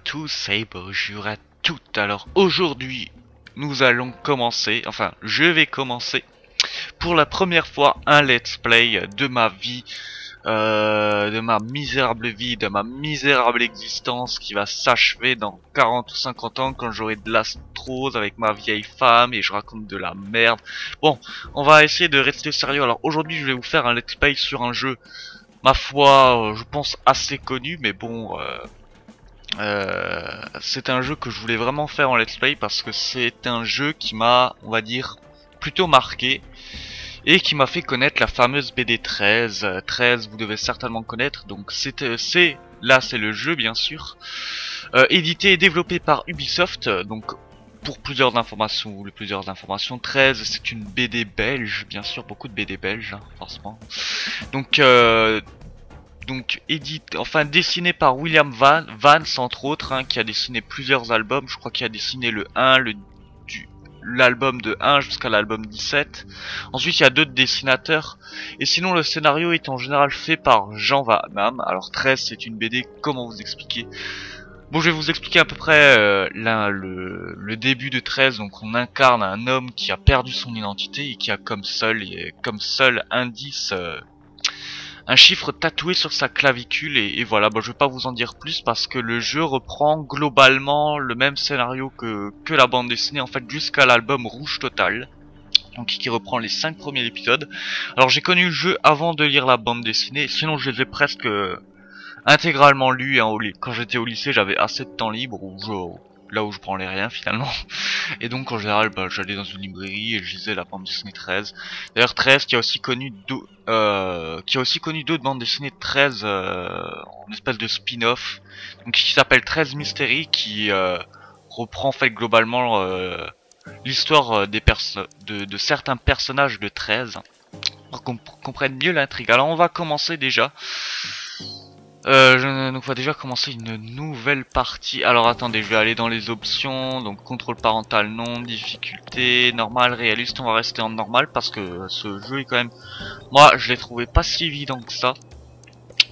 tous et bonjour à toutes. Alors aujourd'hui, nous allons commencer, enfin je vais commencer pour la première fois un let's play de ma vie, de ma misérable vie, de ma misérable existence qui va s'achever dans 40 ou 50 ans quand j'aurai de l'astrose avec ma vieille femme et je raconte de la merde. Bon, on va essayer de rester sérieux. Alors aujourd'hui je vais vous faire un let's play sur un jeu, ma foi, je pense assez connu, mais bon... c'est un jeu que je voulais vraiment faire en let's play parce que c'est un jeu qui m'a, on va dire, plutôt marqué et qui m'a fait connaître la fameuse BD 13. 13, vous devez certainement connaître. Donc c'est le jeu bien sûr, édité et développé par Ubisoft. Donc pour plusieurs informations, 13 c'est une BD belge, bien sûr, beaucoup de BD belges, hein, forcément. Donc dessiné par William Vance entre autres, hein, qui a dessiné plusieurs albums. Je crois qu'il a dessiné le 1, l'album de 1 jusqu'à l'album 17. Ensuite il y a d'autres dessinateurs. Et sinon le scénario est en général fait par Jean Van Damme. Alors 13 c'est une BD, comment vous expliquer? Bon, je vais vous expliquer à peu près le début de 13. Donc on incarne un homme qui a perdu son identité et qui a comme seul indice... un chiffre tatoué sur sa clavicule et voilà, bon, je vais pas vous en dire plus parce que le jeu reprend globalement le même scénario que la bande dessinée, en fait, jusqu'à l'album Rouge Total, donc qui reprend les 5 premiers épisodes. Alors j'ai connu le jeu avant de lire la bande dessinée, sinon je les ai presque intégralement lus, hein, quand j'étais au lycée j'avais assez de temps libre, là où je branlais rien finalement. Et donc en général j'allais dans une librairie et je lisais la bande dessinée 13. D'ailleurs 13 qui a aussi connu d'autres bandes dessinées de 13 en espèce de spin-off, donc qui s'appelle 13 Mystery, qui reprend en fait globalement l'histoire de certains personnages de 13 pour qu'on comprenne mieux l'intrigue. Alors on va commencer déjà. Donc on va déjà commencer une nouvelle partie. Alors attendez, je vais aller dans les options. Donc contrôle parental non, difficulté, normal, réaliste. On va rester en normal parce que ce jeu est quand même... Moi je l'ai trouvé pas si évident que ça.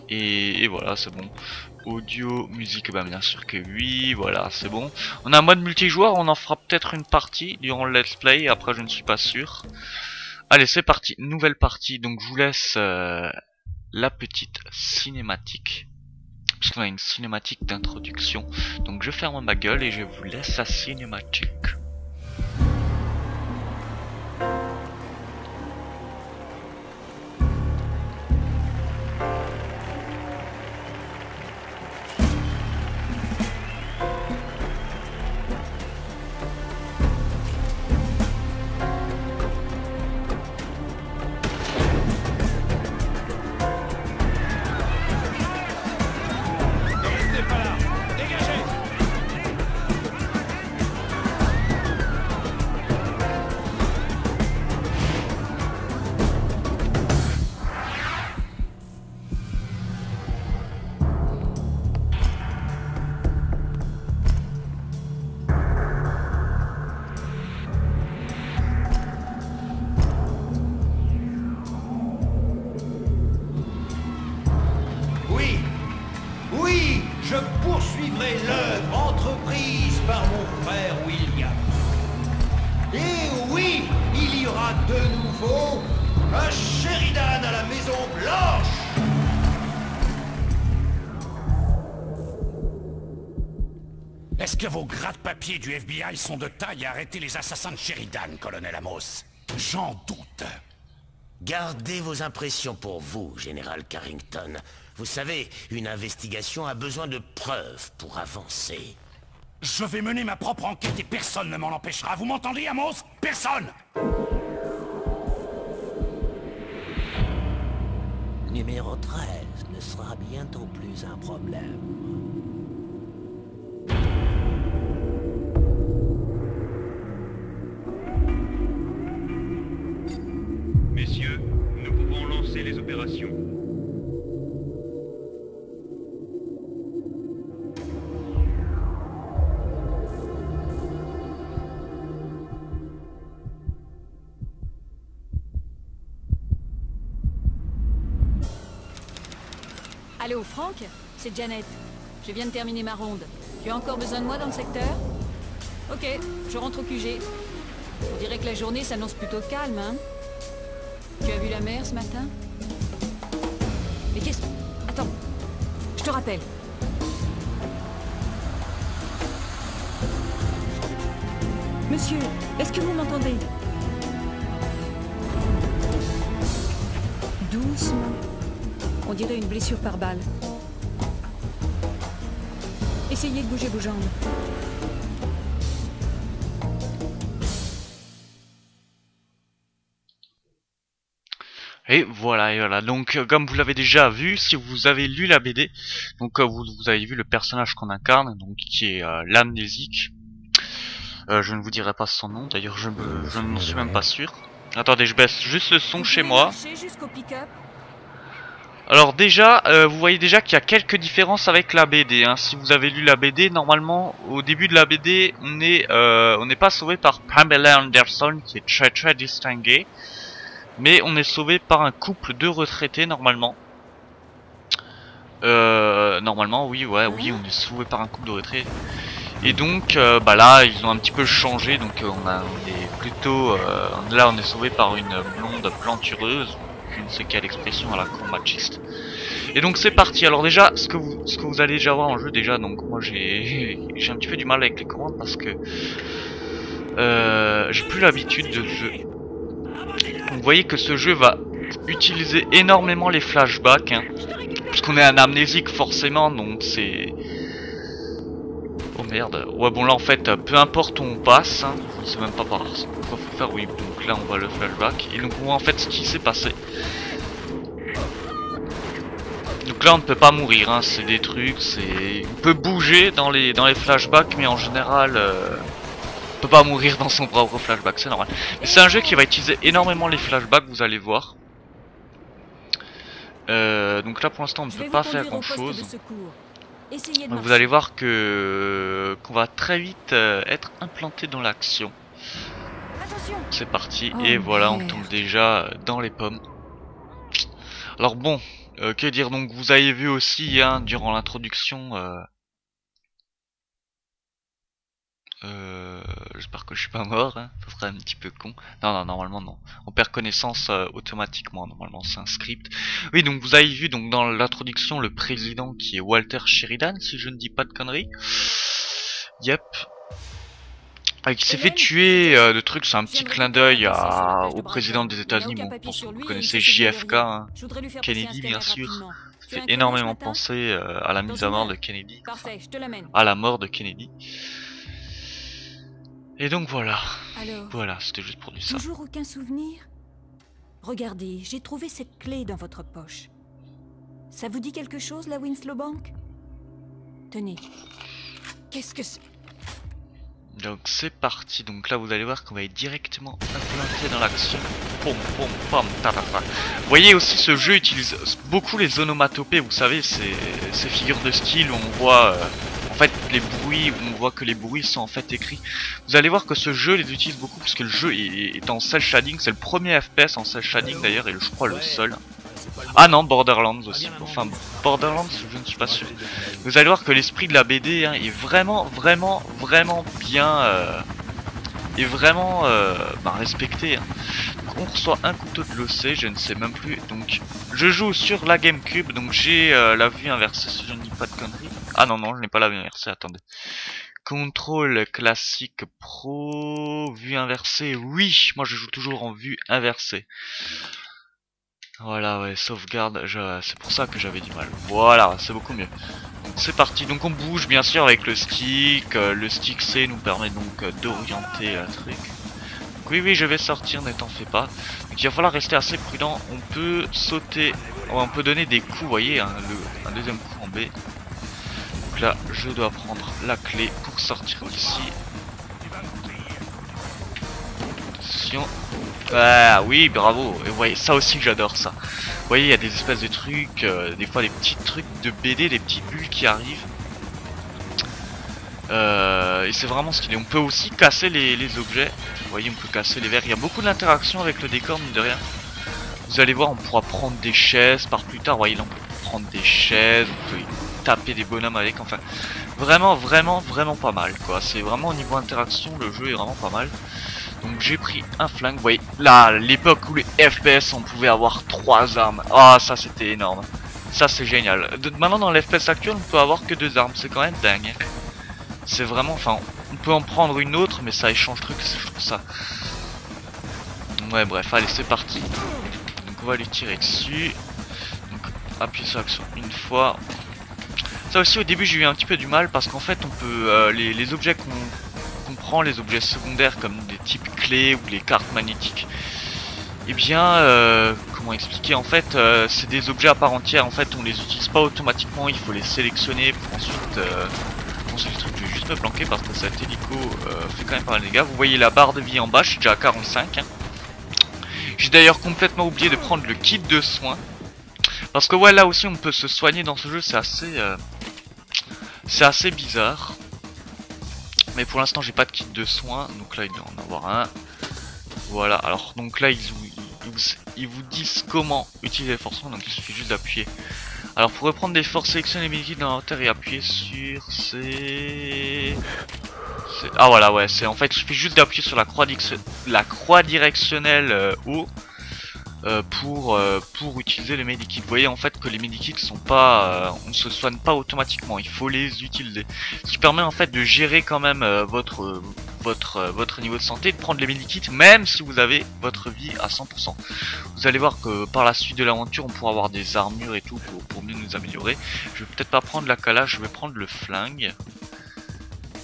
Et voilà, c'est bon. Audio, musique, bah bien sûr que oui, voilà, c'est bon. On a un mode multijoueur, on en fera peut-être une partie durant le let's play, après je ne suis pas sûr. Allez, c'est parti, nouvelle partie. Donc je vous laisse la petite cinématique, parce qu'on a une cinématique d'introduction. Donc je ferme ma gueule et je vous laisse la cinématique. Je poursuivrai l'œuvre entreprise par mon frère William. Et oui, il y aura de nouveau un Sheridan à la Maison Blanche. Est-ce que vos gratte-papiers du FBI sont de taille à arrêter les assassins de Sheridan, colonel Amos? J'en doute. Gardez vos impressions pour vous, général Carrington. Vous savez, une investigation a besoin de preuves pour avancer. Je vais mener ma propre enquête et personne ne m'en empêchera. Vous m'entendez, Amos? Personne! Numéro 13 ne sera bientôt plus un problème. Messieurs, nous pouvons lancer les opérations. Allô, Franck? C'est Janet. Je viens de terminer ma ronde. Tu as encore besoin de moi dans le secteur? Ok, je rentre au QG. On dirait que la journée s'annonce plutôt calme, hein? Tu as vu la mer ce matin? Mais qu'est-ce... Attends, je te rappelle. Monsieur, est-ce que vous m'entendez? Doucement. On dirait une blessure par balle. Essayez de bouger vos jambes. Et voilà. Donc, comme vous l'avez déjà vu, si vous avez lu la BD, donc vous avez vu le personnage qu'on incarne, donc qui est l'amnésique. Je ne vous dirai pas son nom, d'ailleurs je n'en suis même pas sûr. Attendez, je baisse juste le son chez moi. Alors déjà, vous voyez déjà qu'il y a quelques différences avec la BD. Hein. Si vous avez lu la BD, normalement, au début de la BD, on n'est pas sauvé par Pamela Anderson, qui est très distinguée. Mais on est sauvé par un couple de retraités normalement. Normalement, oui, on est sauvé par un couple de retraités. Et donc, là, ils ont un petit peu changé. Donc, on est plutôt, là, on est sauvé par une blonde plantureuse. Je ne sais quelle expression à la con machiste. Et donc, c'est parti. Alors déjà, ce que vous allez déjà voir en jeu, déjà, donc moi, j'ai un petit peu du mal avec les commandes parce que j'ai plus l'habitude de ce jeu. Vous voyez que ce jeu va utiliser énormément les flashbacks, hein, puisqu'on est un amnésique forcément, donc c'est... Oh merde, ouais bon là en fait, peu importe où on passe, hein, je ne sais même pas par quoi faut faire, oui, donc là on voit le flashback, et donc on voit en fait ce qui s'est passé. Donc là on ne peut pas mourir, hein, c'est des trucs, on peut bouger dans les flashbacks, mais en général... on peut pas mourir dans son propre flashback, c'est normal. Mais c'est un jeu qui va utiliser énormément les flashbacks, vous allez voir. Donc là pour l'instant on ne peut pas faire grand chose. Donc vous allez voir qu'on va très vite être implanté dans l'action. C'est parti, et voilà, on tombe déjà dans les pommes. Alors bon, que dire, donc vous avez vu aussi hein, durant l'introduction... j'espère que je suis pas mort, hein. Ça serait un petit peu con. Non, normalement non. On perd connaissance automatiquement, normalement c'est un script. Oui, donc vous avez vu donc dans l'introduction le président qui est Walter Sheridan, si je ne dis pas de conneries. Yep. Qui s'est fait tuer de trucs, c'est un petit clin d'œil au président des États-Unis. Bon, je pense que vous connaissez JFK, hein. Kennedy bien sûr. Ça fait énormément penser à la mise à mort de Kennedy. À la mort de Kennedy. Et donc voilà. Alors, voilà, c'était juste pour dire ça. Toujours aucun souvenir? Regardez, j'ai trouvé cette clé dans votre poche. Ça vous dit quelque chose, la Winslow Bank? Tenez. Qu'est-ce que c'est? Donc c'est parti. Donc là vous allez voir qu'on va être directement implanté dans l'action. Pom pom pom tatata. Vous voyez aussi ce jeu utilise beaucoup les onomatopées. Vous savez ces figures de style où on voit en fait les bruits, où on voit que les bruits sont en fait écrits. Vous allez voir que ce jeu les utilise beaucoup parce que le jeu est en cel shading. C'est le premier FPS en cel shading d'ailleurs, et je crois le seul. Ah non, Borderlands aussi. Enfin, Borderlands, je ne suis pas sûr. Vous allez voir que l'esprit de la BD hein, est vraiment bien respecté. Hein. Donc, on reçoit un couteau de l'OC, je ne sais même plus. Donc, je joue sur la GameCube, donc j'ai la vue inversée, si je ne dis pas de conneries. Ah non, je n'ai pas la vue inversée, attendez. Contrôle classique pro, vue inversée, oui, moi je joue toujours en vue inversée. Voilà, ouais, sauvegarde, c'est pour ça que j'avais du mal. Voilà, c'est beaucoup mieux. Donc c'est parti, donc on bouge bien sûr avec le stick C nous permet donc d'orienter un truc. Donc, oui, je vais sortir, ne t'en fais pas. Donc il va falloir rester assez prudent, on peut sauter, on peut donner des coups, vous voyez, hein, un deuxième coup en B. Donc là, je dois prendre la clé pour sortir d'ici. Attention. Ah oui, bravo. Et vous voyez, ça aussi que j'adore ça. Vous voyez, il y a des espèces de trucs, des fois des petits trucs de BD, des petites bulles qui arrivent. Et c'est vraiment stylé. On peut aussi casser les objets. Vous voyez, on peut casser les verres. Il y a beaucoup d'interaction avec le décor, mine de rien. Vous allez voir, on pourra prendre des chaises par plus tard. Vous voyez, là, on peut prendre des chaises. taper des bonhommes avec, enfin vraiment pas mal quoi. C'est vraiment au niveau interaction, le jeu est vraiment pas mal. Donc j'ai pris un flingue, vous voyez là l'époque où les FPS on pouvait avoir 3 armes. Ah ça c'était énorme, ça c'est génial. Maintenant dans l'FPS actuel on peut avoir que 2 armes, c'est quand même dingue. C'est vraiment, enfin on peut en prendre une autre mais ça échange truc, je trouve ça. Ouais bref, allez c'est parti. Donc on va lui tirer dessus. Donc appuyer sur l'action une fois. Ça aussi au début j'ai eu un petit peu du mal parce qu'en fait on peut les objets qu'on prend, les objets secondaires comme des types clés ou les cartes magnétiques, et bien comment expliquer, en fait c'est des objets à part entière, en fait on les utilise pas automatiquement, il faut les sélectionner pour ensuite le truc. Je vais juste me planquer parce que cet hélico fait quand même pas mal de dégâts. Vous voyez la barre de vie en bas, je suis déjà à 45 hein. J'ai d'ailleurs complètement oublié de prendre le kit de soins parce que ouais là aussi on peut se soigner dans ce jeu, c'est assez bizarre. Mais pour l'instant j'ai pas de kit de soins, donc là il doit en avoir un. Voilà, alors donc là ils vous disent comment utiliser les forces soins, donc il suffit juste d'appuyer. Alors pour reprendre des forces, sélectionnez les médicaments dans l'inventaire et appuyer sur ah voilà ouais, c'est en fait il suffit juste d'appuyer sur la croix directionnelle haut pour utiliser les medikits. Vous voyez en fait que les medikits sont pas, on se soigne pas automatiquement, il faut les utiliser. Ce qui permet en fait de gérer quand même votre niveau de santé, de prendre les medikits même si vous avez votre vie à 100%. Vous allez voir que par la suite de l'aventure on pourra avoir des armures et tout pour mieux nous améliorer. Je vais peut-être pas prendre la calage, je vais prendre le flingue.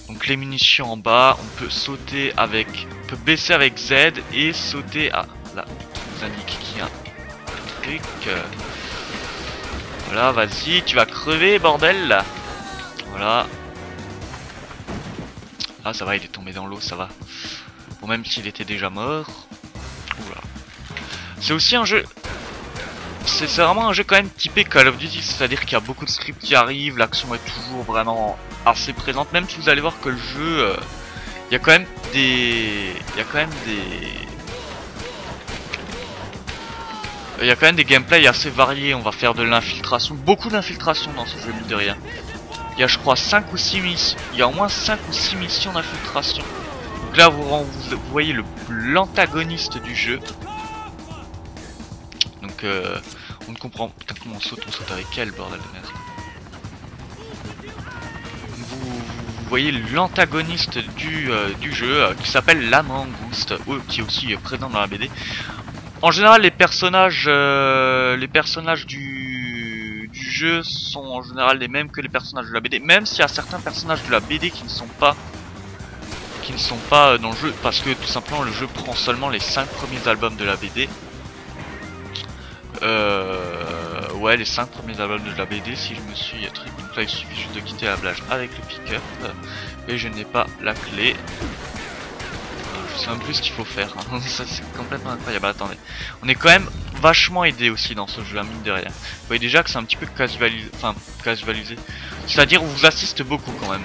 Donc les munitions en bas, on peut sauter avec, on peut baisser avec Z et sauter à là. Indique qu'il y a un truc. Voilà, vas-y, tu vas crever, bordel. Voilà. Ah, ça va, il est tombé dans l'eau, ça va. Bon, même s'il était déjà mort. Oula. C'est aussi un jeu. C'est vraiment un jeu quand même typé Call of Duty, c'est-à-dire qu'il y a beaucoup de scripts qui arrivent, l'action est toujours vraiment assez présente, même si vous allez voir que le jeu, il y a quand même des gameplays assez variés. On va faire de l'infiltration, beaucoup d'infiltration dans ce jeu, mine de rien. Il y a je crois 5 ou 6 missions, il y a au moins 5 ou 6 missions d'infiltration. Donc là vous voyez l'antagoniste du jeu. Donc on ne comprend, putain comment on saute avec quel bordel de merde. Vous voyez l'antagoniste du jeu qui s'appelle la mangouste, qui est aussi présent dans la BD. En général, les personnages du jeu sont en général les mêmes que les personnages de la BD, même s'il y a certains personnages de la BD qui ne sont pas dans le jeu, parce que tout simplement le jeu prend seulement les 5 premiers albums de la BD. Ouais, les 5 premiers albums de la BD, si je me suis truc. Donc là, il suffit juste de quitter la plage avec le pick-up, et je n'ai pas la clé. Je sais même plus ce qu'il faut faire, hein. Ça c'est complètement incroyable. Attendez, on est quand même vachement aidé aussi dans ce jeu, à mine de rien. Vous voyez déjà que c'est un petit peu casualisé, c'est-à-dire on vous assiste beaucoup quand même.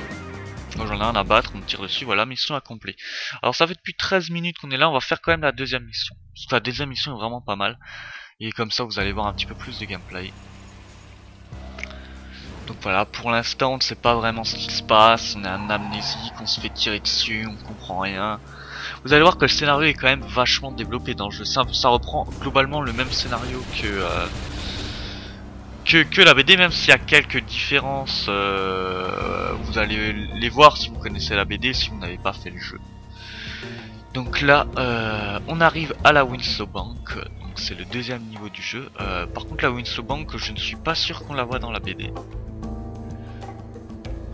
J'en ai un à battre, on me tire dessus, voilà, mission accomplie. Alors ça fait depuis 13 minutes qu'on est là, on va faire quand même la deuxième mission. Parce que la deuxième mission est vraiment pas mal. Et comme ça vous allez voir un petit peu plus de gameplay. Donc voilà, pour l'instant on ne sait pas vraiment ce qui se passe, on est en amnésique, on se fait tirer dessus, on comprend rien. Vous allez voir que le scénario est quand même vachement développé dans le jeu. Ça reprend globalement le même scénario que la BD, même s'il y a quelques différences. Vous allez les voir si vous connaissez la BD, si vous n'avez pas fait le jeu. Donc là, on arrive à la Winslow Bank. Donc c'est le deuxième niveau du jeu. Par contre, la Winslow Bank, je ne suis pas sûr qu'on la voit dans la BD.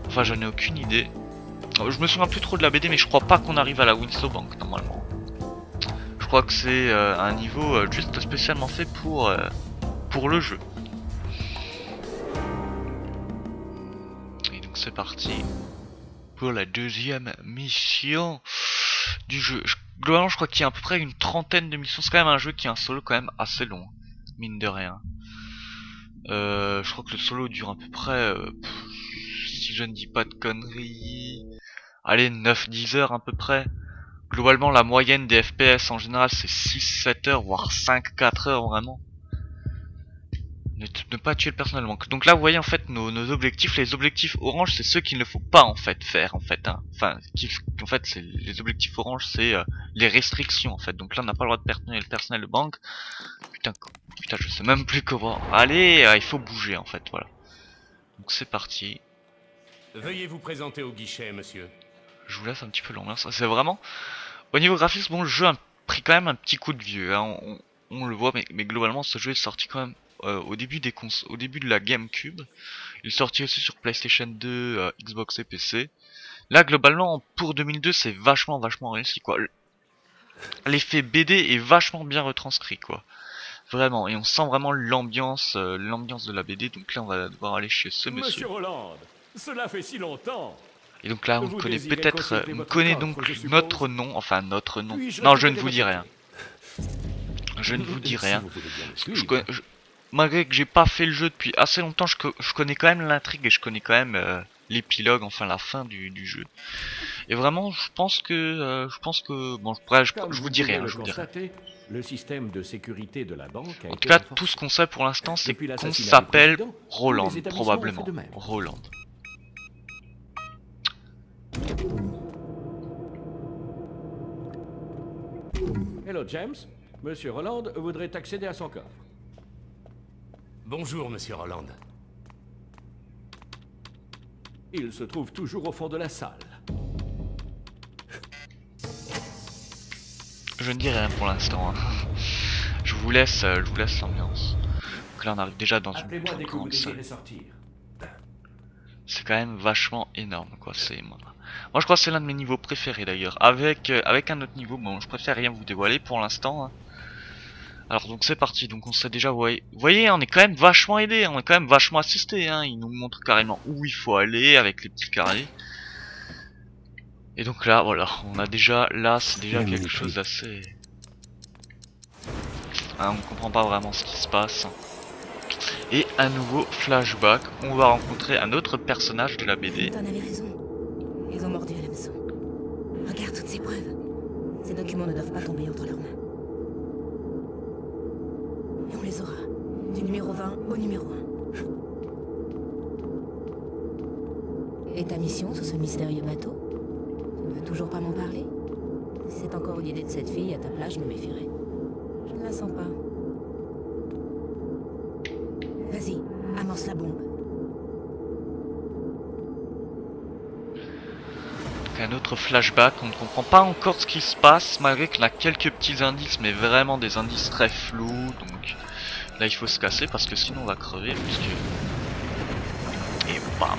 Enfin, j'en ai aucune idée. Je me souviens plus trop de la BD, mais je crois pas qu'on arrive à la Winslow Bank normalement. Je crois que c'est un niveau juste spécialement fait pour le jeu. Et donc c'est parti pour la deuxième mission du jeu. Globalement, je crois qu'il y a à peu près une trentaine de missions. C'est quand même un jeu qui a un solo quand même assez long, mine de rien. Je crois que le solo dure à peu près, si je ne dis pas de conneries, allez, 9-10 heures à peu près. Globalement, la moyenne des FPS en général c'est 6-7 heures, voire 5-4 heures vraiment. Ne pas tuer le personnel manque. Donc là vous voyez en fait nos objectifs. Les objectifs orange c'est ceux qu'il ne faut pas en fait faire en fait. Hein. Enfin en fait c'est les objectifs orange c'est les restrictions en fait. Donc là on n'a pas le droit de perdre le personnel de banque. Putain je sais même plus comment. Allez il faut bouger en fait voilà. Donc c'est parti. Veuillez vous présenter au guichet, monsieur. Je vous laisse un petit peu l'ambiance. C'est vraiment au niveau graphisme bon le jeu a pris quand même un petit coup de vieux. Hein. On le voit mais globalement ce jeu est sorti quand même. Au début de la GameCube, il est sorti aussi sur PlayStation 2, Xbox et PC. Là globalement pour 2002 c'est vachement réussi quoi. L'effet BD est vachement bien retranscrit quoi. Vraiment et on sent vraiment l'ambiance de la BD. Donc là on va devoir aller chez ce monsieur. Monsieur Roland, cela fait si longtemps. Et donc là on Vous connaît désirez peut-être, consulter on votre connaît coffre, donc je suppose. notre nom, enfin notre nom. Puis-je Non je ne récupérer vous dis votre rien. Je ne vous dis Si rien. vous voulez bien me suivre. Malgré que j'ai pas fait le jeu depuis assez longtemps, je connais quand même l'intrigue et je connais quand même l'épilogue, enfin la fin du jeu. Et vraiment, je pense que bon, je vous dis rien, je vous dis rien. Le système de sécurité de la banque a En tout été cas, renforcé. tout ce qu'on sait pour l'instant, c'est Depuis qu'on l'assassinat s'appelle du président, Roland, tous les établissements probablement. ont fait de même. Roland. Hello James, Monsieur Roland voudrait accéder à son coffre. Bonjour, monsieur Roland. Il se trouve toujours au fond de la salle. Je ne dis rien pour l'instant. Hein. Je vous laisse l'ambiance. Donc là, on arrive déjà dans une Appelez-moi toute dès que vous grande salle. désirez sortir. C'est quand même vachement énorme, quoi. C'est moi, je crois que c'est l'un de mes niveaux préférés d'ailleurs. Avec un autre niveau, bon, je préfère rien vous dévoiler pour l'instant. Hein. Alors donc c'est parti. Donc on sait déjà, vous voyez, on est quand même vachement aidé, on est quand même vachement assisté. Hein. Il nous montre carrément où il faut aller avec les petits carrés. Et donc là, voilà, on a déjà, là, c'est déjà quelque chose d'assez. Hein, on comprend pas vraiment ce qui se passe. Et un nouveau flashback, on va rencontrer un autre personnage de la BD. T'en avais raison. Ils ont mordu à l'hameçon. Regarde toutes ces preuves. Ces documents ne doivent pas tomber entre leurs mains. Et on les aura. Du numéro 20 au numéro 1. Et ta mission sur ce mystérieux bateau? Tu ne veux toujours pas m'en parler? Si c'est encore une idée de cette fille, à ta place, je me méfierais. Je ne la sens pas. Vas-y, amorce la bombe. Donc un autre flashback, on ne comprend pas encore ce qui se passe, malgré qu'on a quelques petits indices, mais vraiment des indices très flous, donc là il faut se casser parce que sinon on va crever, puisque... Et bam.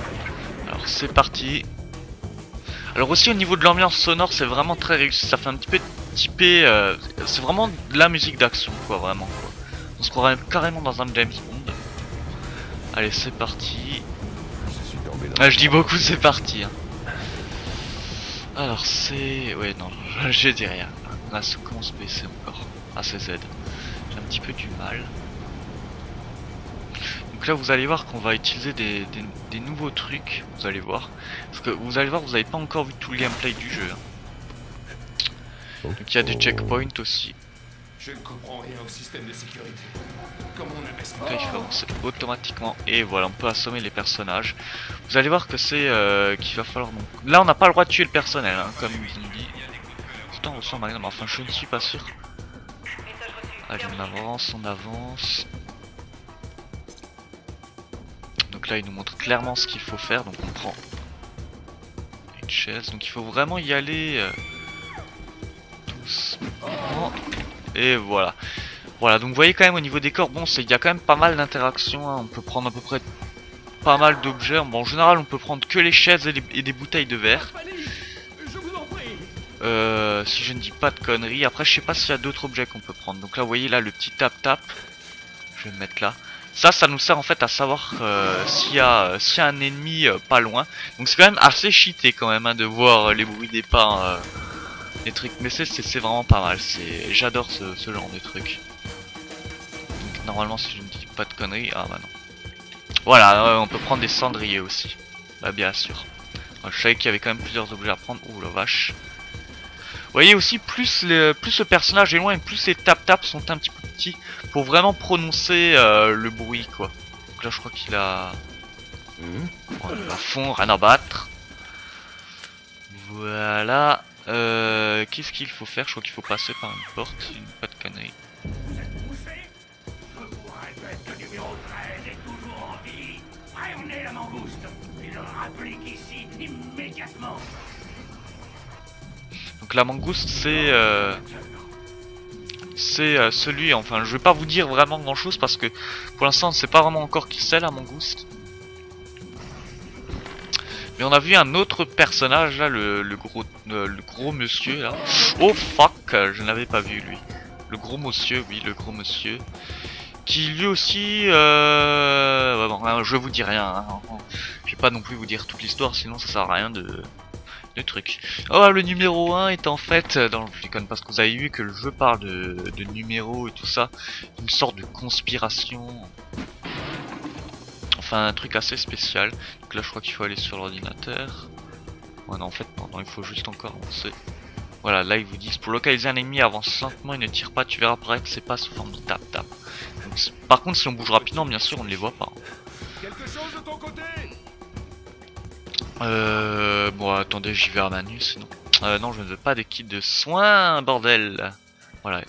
Alors c'est parti. Alors aussi au niveau de l'ambiance sonore, c'est vraiment très réussi, ça fait un petit peu typé, c'est vraiment de la musique d'action, quoi, vraiment, quoi. On se croirait carrément dans un James Bond. Allez, c'est parti. Je dis beaucoup, c'est parti. Hein. Alors, c'est... Ouais, non, je dis rien. Là, ça commence à baisser encore. Ah, c'est Z. J'ai un petit peu du mal. Donc là, vous allez voir qu'on va utiliser des nouveaux trucs. Vous allez voir. Parce que vous allez voir, vous n'avez pas encore vu tout le gameplay du jeu. Hein. Donc il y a des checkpoints aussi. Je ne comprends rien au système de sécurité. Comment on appelle ça? Donc là il faut avancer automatiquement et voilà on peut assommer les personnages. Vous allez voir que c'est qu'il va falloir donc... Là on n'a pas le droit de tuer le personnel hein, comme ils ont dit. Pourtant on ressent Magnum, enfin je ne suis pas sûr. Allez on avance. Donc là il nous montre clairement ce qu'il faut faire, donc on prend une chaise. Donc il faut vraiment y aller doucement. Et voilà. Voilà, donc vous voyez quand même au niveau des corps, bon, il y a quand même pas mal d'interactions, hein. On peut prendre à peu près pas mal d'objets. Bon, en général, on peut prendre que les chaises et des bouteilles de verre. Si je ne dis pas de conneries. Après, je sais pas s'il y a d'autres objets qu'on peut prendre. Donc là, vous voyez là le petit tap-tap. Je vais me mettre là. Ça nous sert en fait à savoir s'il y a un ennemi pas loin. Donc c'est quand même assez cheaté quand même hein, de voir les bruits des pas, les trucs. Mais c'est vraiment pas mal. J'adore ce genre de trucs. Donc normalement si je ne dis pas de conneries, ah bah non. Voilà, on peut prendre des cendriers aussi. Bah bien sûr. Je savais qu'il y avait quand même plusieurs objets à prendre. Ouh la vache. voyez aussi, plus le personnage est loin et plus les tap-tap sont un petit peu petits pour vraiment prononcer le bruit, quoi. Donc là, je crois qu'il a... à fond, rien à battre. Voilà. Qu'est-ce qu'il faut faire? Je crois qu'il faut passer par une porte, pas de conneries. Vous êtes poussé? Je vous répète que numéro 13 est toujours en vie. Prévenez la mangouste et le rappelez qu'ici immédiatement. Donc la mangouste c'est celui, enfin je vais pas vous dire vraiment grand chose parce que pour l'instant on ne sait pas vraiment encore qui c'est la mangouste. Mais on a vu un autre personnage là, le gros monsieur là. Oh fuck, je n'avais pas vu lui. Le gros monsieur, oui, le gros monsieur. Qui lui aussi... bon, je vous dis rien. Hein. Je vais pas non plus vous dire toute l'histoire, sinon ça sert à rien de truc. Oh, le numéro 1 est en fait, dans je déconne parce que vous avez vu que le jeu parle de numéros et tout ça. Une sorte de conspiration. Enfin, un truc assez spécial. Donc là, je crois qu'il faut aller sur l'ordinateur. Ouais, non, en fait, non, il faut juste encore avancer. Voilà, là, ils vous disent pour localiser un ennemi, avance lentement et ne tire pas. Tu verras apparaître ses pas sous forme de tap-tap. Par contre, si on bouge rapidement, bien sûr, on ne les voit pas. Quelque chose de ton côté? Bon, attendez, j'y vais à Manu, sinon. Non, je ne veux pas des kits de soins, bordel. Voilà.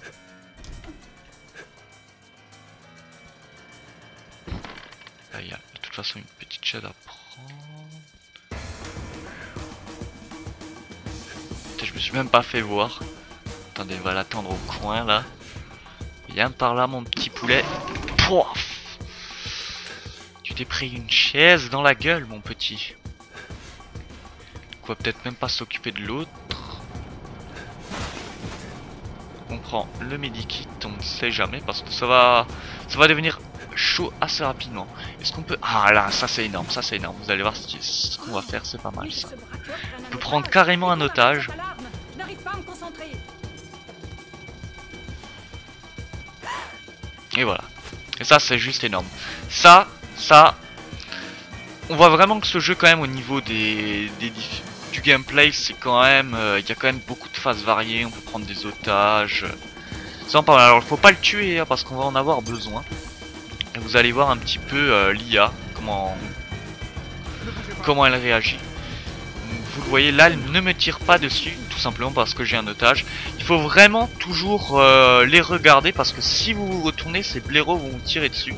Là, il y a de toute façon une petite chaise à prendre. Putain, je me suis même pas fait voir. Attendez, on va l'attendre au coin là. Viens par là, mon petit poulet. Pouaf! Tu t'es pris une chaise dans la gueule, mon petit. Quoi, peut-être même pas s'occuper de l'autre. On prend le medikit, on ne sait jamais parce que ça va devenir chaud assez rapidement. Est-ce qu'on peut... Ah là, ça c'est énorme, ça c'est énorme. Vous allez voir ce qu'on va faire, c'est pas mal ça. On peut prendre carrément un otage. Et voilà. Et ça c'est juste énorme. Ça, on voit vraiment que ce jeu quand même au niveau du gameplay, c'est quand même... il y a quand même beaucoup de phases variées, on peut prendre des otages. C'est pas mal. Alors il faut pas le tuer hein, parce qu'on va en avoir besoin. Et vous allez voir un petit peu l'IA, comment elle réagit. Vous le voyez là, elle ne me tire pas dessus, tout simplement parce que j'ai un otage. Il faut vraiment toujours les regarder parce que si vous vous retournez, ces blaireaux vont vous tirer dessus.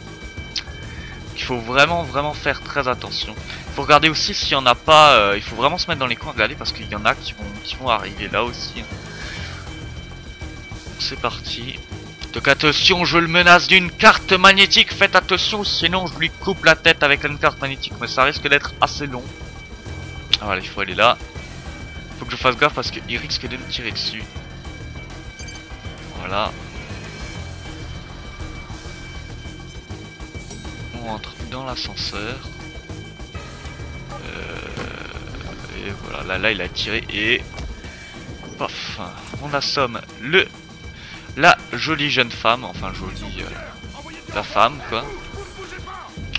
Il faut vraiment faire très attention. Il faut regarder aussi s'il n'y en a pas, il faut vraiment se mettre dans les coins, regarder parce qu'il y en a qui vont arriver là aussi. C'est parti. Donc attention, je le menace d'une carte magnétique, faites attention, sinon je lui coupe la tête avec une carte magnétique, mais ça risque d'être assez long. Ah, voilà, il faut aller là. Faut que je fasse gaffe parce qu'il risque de me tirer dessus. Voilà. On rentre dans l'ascenseur. Et voilà, là il a tiré et... Paf, on assomme la jolie jeune femme, enfin jolie, la femme quoi.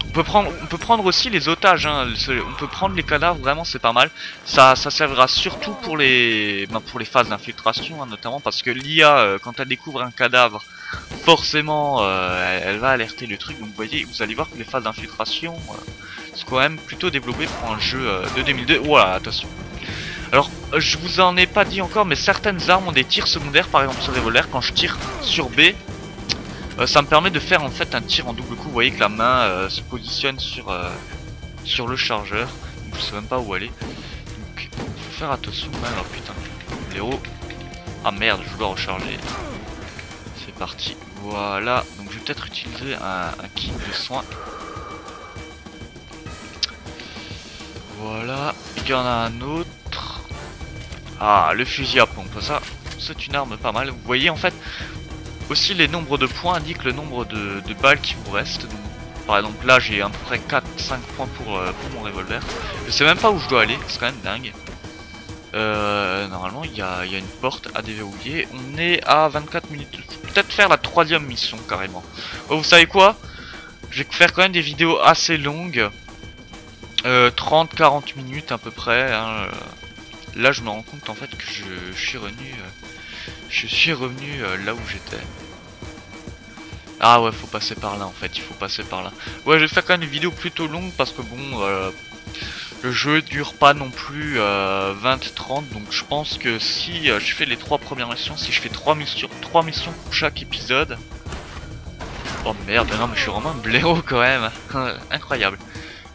On peut prendre aussi les otages, hein. On peut prendre les cadavres, vraiment c'est pas mal. Ça servira surtout pour les phases d'infiltration, hein, notamment parce que l'IA, quand elle découvre un cadavre, forcément elle va alerter le truc. Donc vous voyez, vous allez voir que les phases d'infiltration sont quand même plutôt développées pour un jeu de 2002. Voilà, attention. Alors, je vous en ai pas dit encore, mais certaines armes ont des tirs secondaires, par exemple ce revolver, quand je tire sur B, ça me permet de faire en fait un tir en double coup. Vous voyez que la main se positionne sur le chargeur, donc je sais même pas où aller. Donc, faut faire attention quand même. Oh putain, l'héros. Ah merde, je dois recharger. C'est parti, voilà. Donc je vais peut-être utiliser un kit de soins. Voilà, il y en a un autre. Ah, le fusil à pompe, ça c'est une arme pas mal. Vous voyez en fait aussi les nombres de points indiquent le nombre de balles qui vous restent. Donc, par exemple là j'ai à peu près 4-5 points pour mon revolver. Je sais même pas où je dois aller, c'est quand même dingue. Normalement il y a une porte à déverrouiller. On est à 24 minutes. Peut-être faire la 3e mission carrément. Oh, vous savez quoi? Je vais faire quand même des vidéos assez longues. 30-40 minutes à peu près. Hein. là je me rends compte en fait que je suis revenu là où j'étais. Ah ouais, faut passer par là en fait, il faut passer par là. Ouais, je vais faire quand même une vidéo plutôt longue parce que bon, le jeu dure pas non plus 20-30, donc je pense que si je fais les 3 premières missions, si je fais 3 missions pour chaque épisode. Oh merde, non mais je suis vraiment un blaireau quand même, incroyable.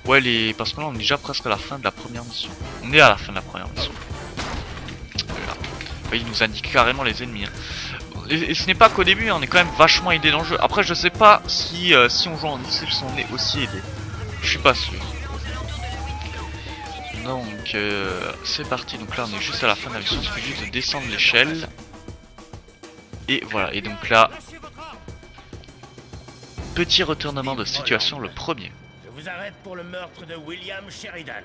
Ouais, parce que là on est déjà presque à la fin de la première mission. On est à la fin de la première mission. Voilà. Ouais, il nous indique carrément les ennemis. Hein. Et ce n'est pas qu'au début, hein, on est quand même vachement aidé dans le jeu. Après, je sais pas si on joue en difficile, si on est aussi aidé. Je suis pas sûr. Donc, c'est parti. Donc là, on est juste à la fin de la mission. Il suffit juste de descendre l'échelle. Et voilà. Et donc là, petit retournement de situation, le premier. Je vous arrête pour le meurtre de William Sheridan.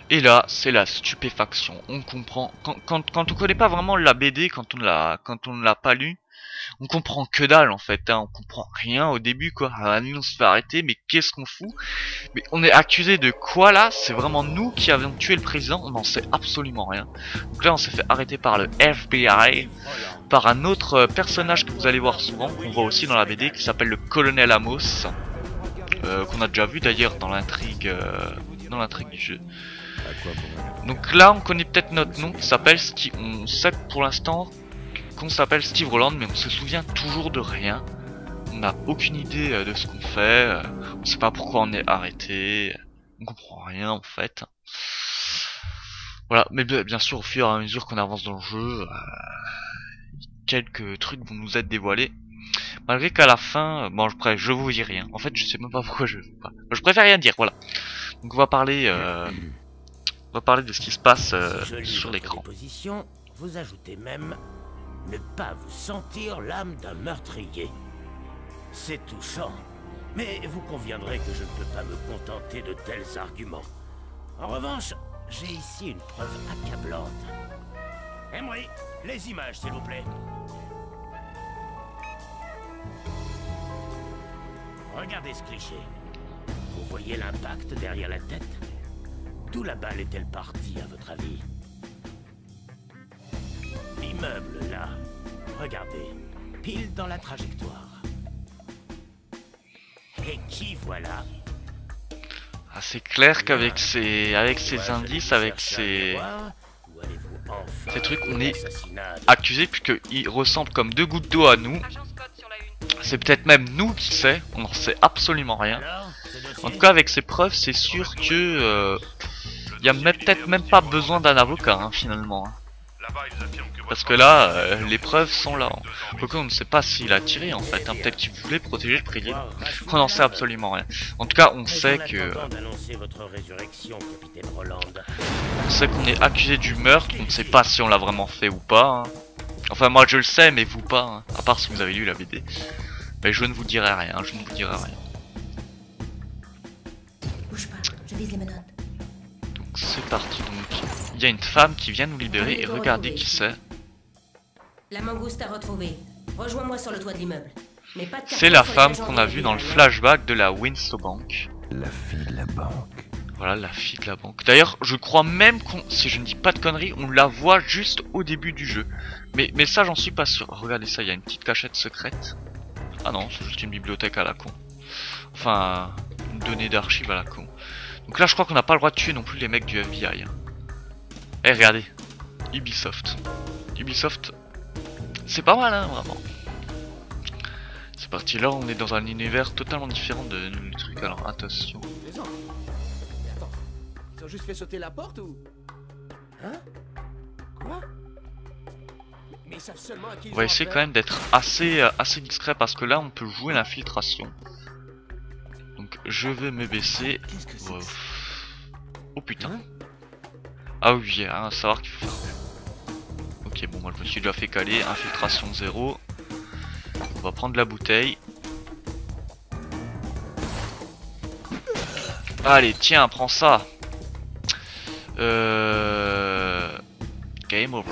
Et là, c'est la stupéfaction. On comprend quand on connaît pas vraiment la BD, quand on ne l'a pas lu, on comprend que dalle en fait. Hein, on comprend rien au début quoi. Nous on se fait arrêter, mais qu'est-ce qu'on fout? Mais on est accusé de quoi là? C'est vraiment nous qui avons tué le président. On n'en sait absolument rien. Donc là, on s'est fait arrêter par le FBI, par un autre personnage que vous allez voir souvent, qu'on voit aussi dans la BD, qui s'appelle le colonel Amos, qu'on a déjà vu d'ailleurs dans l'intrigue du jeu. Donc là on connaît peut-être notre nom qui s'appelle Steve. On sait pour l'instant qu'on s'appelle Steve Rowland, mais on se souvient toujours de rien. On n'a aucune idée de ce qu'on fait. On sait pas pourquoi on est arrêté. On comprend rien en fait. Voilà, mais bien sûr au fur et à mesure qu'on avance dans le jeu, quelques trucs vont nous être dévoilés. Malgré qu'à la fin, bon je vous dis rien. En fait je sais même pas pourquoi je préfère rien dire, voilà. Donc on va parler de ce qui se passe sur l'écran. Vous ajoutez même ne pas vous sentir l'âme d'un meurtrier. C'est touchant, mais vous conviendrez que je ne peux pas me contenter de tels arguments. En revanche, j'ai ici une preuve accablante. Emery, les images s'il vous plaît. Regardez ce cliché. Vous voyez l'impact derrière la tête? D'où la balle est-elle partie, à votre avis? L'immeuble, là. Regardez. Pile dans la trajectoire. Et qui voilà? Ah, c'est clair qu'avec ces indices, avec ces trucs, on est accusé puisqu'ils ressemblent comme 2 gouttes d'eau à nous. C'est peut-être même nous qui sait, on n'en sait absolument rien. En tout cas, avec ces preuves, c'est sûr que il y a peut-être même pas besoin d'un avocat hein, finalement. Hein. Parce que là, les preuves sont là. Hein. Donc on ne sait pas s'il a tiré en fait. Hein. Peut-être qu'il voulait protéger le président. On n'en sait absolument rien. En tout cas, on sait que on sait qu'on est accusé du meurtre. On ne sait pas si on l'a vraiment fait ou pas. Hein. Enfin, moi je le sais, mais vous pas. Hein. À part si vous avez lu la BD. Mais je ne vous dirai rien. Je ne vous dirai rien. Bouge pas, je vise les menottes. Donc c'est parti. Donc il y a une femme qui vient nous libérer et regardez qui c'est. La mangouste a retrouvé. Rejoins-moi sur le toit de l'immeuble. C'est la femme qu'on a vue dans le flashback de la Windsor Bank. La fille de la banque. Voilà, la fille de la banque. D'ailleurs, je crois même qu'on, si je ne dis pas de conneries, on la voit juste au début du jeu. Mais ça, j'en suis pas sûr. Regardez ça, il y a une petite cachette secrète. Ah non, c'est juste une bibliothèque à la con. Enfin, une donnée d'archives à la con. Donc là, je crois qu'on n'a pas le droit de tuer non plus les mecs du FBI. Eh, regardez. Ubisoft. Ubisoft, c'est pas mal, hein, vraiment. C'est parti, là, on est dans un univers totalement différent de le truc. Alors, attention. Les gens. Mais attends, ils ont juste fait sauter la porte ou... Hein? Quoi? Mais ils savent seulement à qui ils on va essayer quand même d'être assez discret parce que là, on peut jouer l'infiltration. Donc, je vais me baisser. Wow. Oh putain. Ah oui, hein, à savoir qu'il faut faire... Ok, bon, moi je me suis déjà fait caler. Infiltration 0. On va prendre la bouteille. Allez, tiens, prends ça. Game over.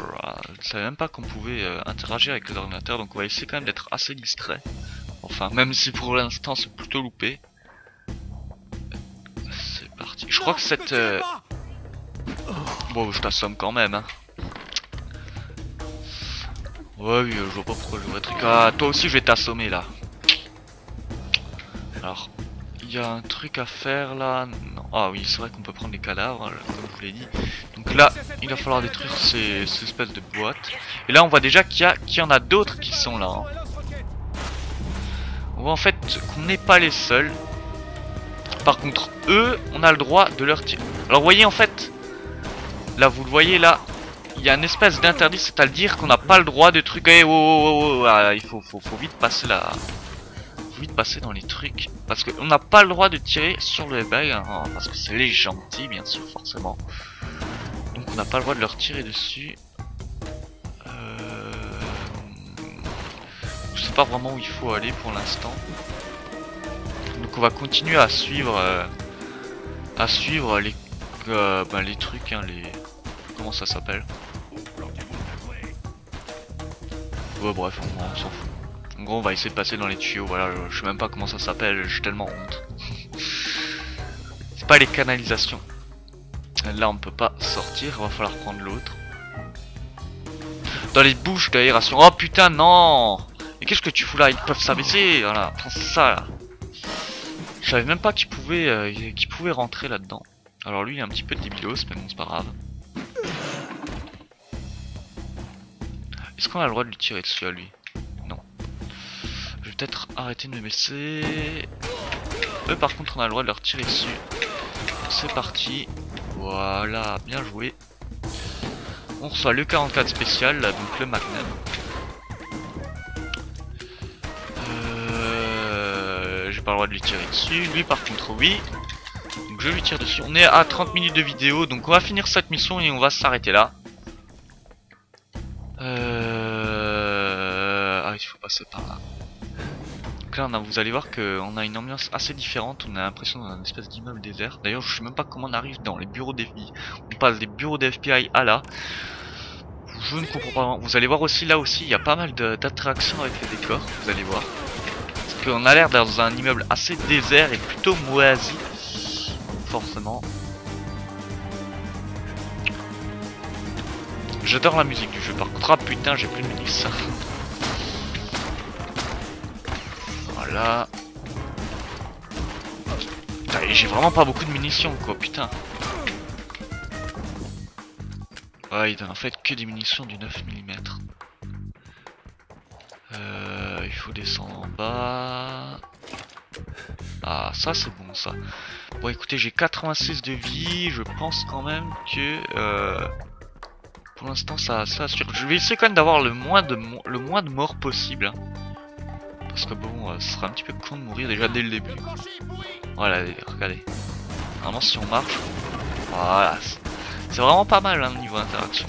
Je savais même pas qu'on pouvait interagir avec les ordinateurs, donc on va essayer quand même d'être assez discret. Enfin, même si pour l'instant c'est plutôt loupé. C'est parti. Je crois que cette... Bon, je t'assomme quand même, hein. Ouais, oui, je vois pas pourquoi je devrais truc. Ah, toi aussi, je vais t'assommer là. Alors, il y a un truc à faire là. Non. Ah oui, c'est vrai qu'on peut prendre les cadavres, hein, comme je vous l'ai dit. Donc là, il va falloir détruire ces espèces de boîtes. Et là, on voit déjà qu'il y en a d'autres qui sont là. Hein. On voit en fait qu'on n'est pas les seuls. Par contre, eux, on a le droit de leur tirer. Alors, vous voyez en fait, là, vous le voyez là. Il y a une espèce d'interdit, c'est-à-dire qu'on n'a pas le droit de trucs. Eh, oh, ah, il faut vite passer là. Faut vite passer dans les trucs. Parce qu'on n'a pas le droit de tirer sur le bug. Hein, parce que c'est les gentils, bien sûr, forcément. Donc on n'a pas le droit de leur tirer dessus. Je sais pas vraiment où il faut aller pour l'instant. Donc on va continuer à suivre les les trucs, hein, les. Comment ça s'appelle? Ouais, bref, on s'en fout. En gros, on va essayer de passer dans les tuyaux. Voilà, je sais même pas comment ça s'appelle, j'ai tellement honte. C'est pas les canalisations. Là, on peut pas sortir, il va falloir prendre l'autre. Dans les bouches d'aération. Oh putain, non! Mais qu'est-ce que tu fous là? Ils peuvent s'abaisser. Voilà, prends ça là. Je savais même pas qu'ils pouvaient rentrer là-dedans. Alors lui, il est un petit peu débilos, mais bon, c'est pas grave. Est-ce qu'on a le droit de lui tirer dessus à lui? Non. Je vais peut-être arrêter de me baisser. Eux par contre on a le droit de leur tirer dessus. C'est parti. Voilà, bien joué. On reçoit le 44 spécial, là, donc le Magnum. J'ai pas le droit de lui tirer dessus. Lui par contre oui. Donc je lui tire dessus. On est à 30 minutes de vidéo, donc on va finir cette mission et on va s'arrêter là. Ah, il faut passer par là. Donc là, vous allez voir qu'on a une ambiance assez différente. On a l'impression d'un espèce d'immeuble désert. D'ailleurs, je sais même pas comment on arrive dans les bureaux d'FBI. On passe des bureaux de FBI à là. Je ne comprends pas. Vous allez voir aussi, là aussi, il y a pas mal d'interactions avec les décors. Vous allez voir. Parce qu'on a l'air dans un immeuble assez désert et plutôt moisi. Forcément. J'adore la musique du jeu. Par contre, ah putain, j'ai plus de milices. Voilà. J'ai vraiment pas beaucoup de munitions quoi, putain. Ouais, il donne en fait que des munitions du 9 mm. Il faut descendre en bas. Ah, ça c'est bon ça. Bon écoutez, j'ai 86 de vie. Je pense quand même que... pour l'instant ça assure. Je vais essayer quand même d'avoir le moins de morts possible. Hein. Parce que bon, ce sera un petit peu con de mourir déjà dès le début. Voilà, regardez. Normalement si on marche... Voilà. C'est vraiment pas mal hein, niveau interaction.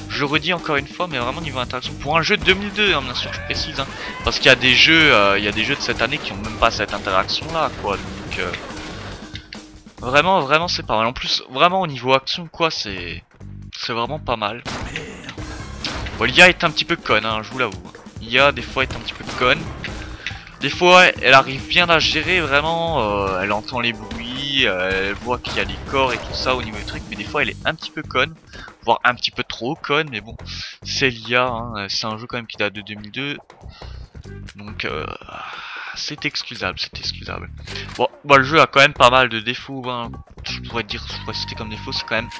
Je le redis encore une fois, mais vraiment niveau interaction. Pour un jeu de 2002, hein, bien sûr, je précise. Hein, parce qu'il y a des jeux de cette année qui ont même pas cette interaction là, quoi. Donc... vraiment c'est pas mal. En plus, vraiment au niveau action, quoi, c'est vraiment pas mal. Bon, l'IA est un petit peu conne, hein, je vous l'avoue. L'IA, des fois, est un petit peu conne. Des fois, elle arrive bien à gérer, vraiment. Elle entend les bruits, elle voit qu'il y a des corps et tout ça au niveau du truc. Mais des fois, elle est un petit peu conne. Voire un petit peu trop conne, mais bon. C'est l'IA, hein, c'est un jeu quand même qui date de 2002. Donc, c'est excusable, c'est excusable. Bon, le jeu a quand même pas mal de défauts, hein. Je pourrais citer comme défaut, c'est quand même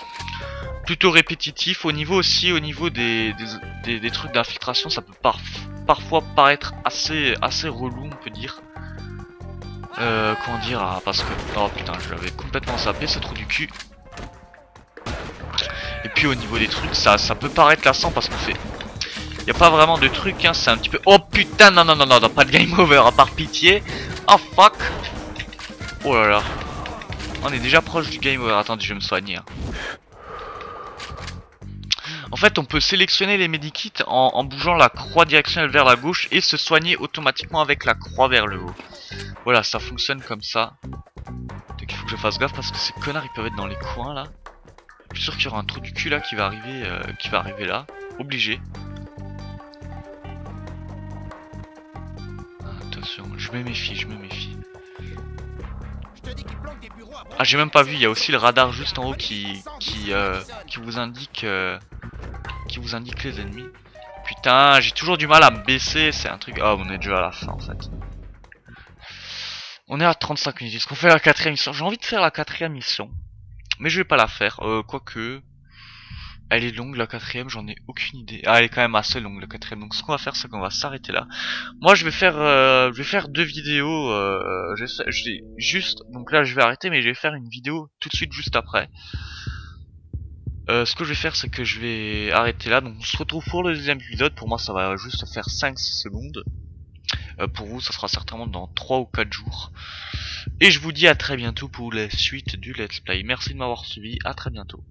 plutôt répétitif. Au niveau des trucs d'infiltration, ça peut parfois paraître assez relou, on peut dire. Comment dire, parce que... Oh putain, je l'avais complètement zappé, ce trou du cul. Et puis au niveau des trucs, ça peut paraître lassant parce qu'on fait... Y a pas vraiment de trucs, hein, c'est un petit peu... Oh putain, non, pas de game over, à part pitié. Oh fuck. Oh là là. On est déjà proche du game over, attendez, je vais me soigner. Hein. En fait, on peut sélectionner les medikits en bougeant la croix directionnelle vers la gauche et se soigner automatiquement avec la croix vers le haut. Voilà, ça fonctionne comme ça. Donc il faut que je fasse gaffe parce que ces connards ils peuvent être dans les coins là. Je suis sûr qu'il y aura un trou du cul là qui va arriver là. Obligé. Attention, je me méfie. Ah, j'ai même pas vu, il y a aussi le radar juste en haut qui vous indique les ennemis. Putain, j'ai toujours du mal à me baisser, c'est un truc... Oh, on est déjà à la fin en fait. On est à 35 minutes, est-ce qu'on fait la 4ème mission? J'ai envie de faire la 4ème mission, mais je vais pas la faire, quoique... Elle est longue la 4ème, j'en ai aucune idée. Ah, elle est quand même assez longue la 4ème, donc ce qu'on va faire c'est qu'on va s'arrêter là. Moi je vais faire 2 vidéos, juste, donc là je vais arrêter, mais je vais faire une vidéo tout de suite juste après. Ce que je vais faire c'est que je vais arrêter là, donc on se retrouve pour le deuxième épisode. Pour moi ça va juste faire 5-6 secondes. Pour vous ça sera certainement dans 3 ou 4 jours. Et je vous dis à très bientôt pour la suite du let's play. Merci de m'avoir suivi, à très bientôt.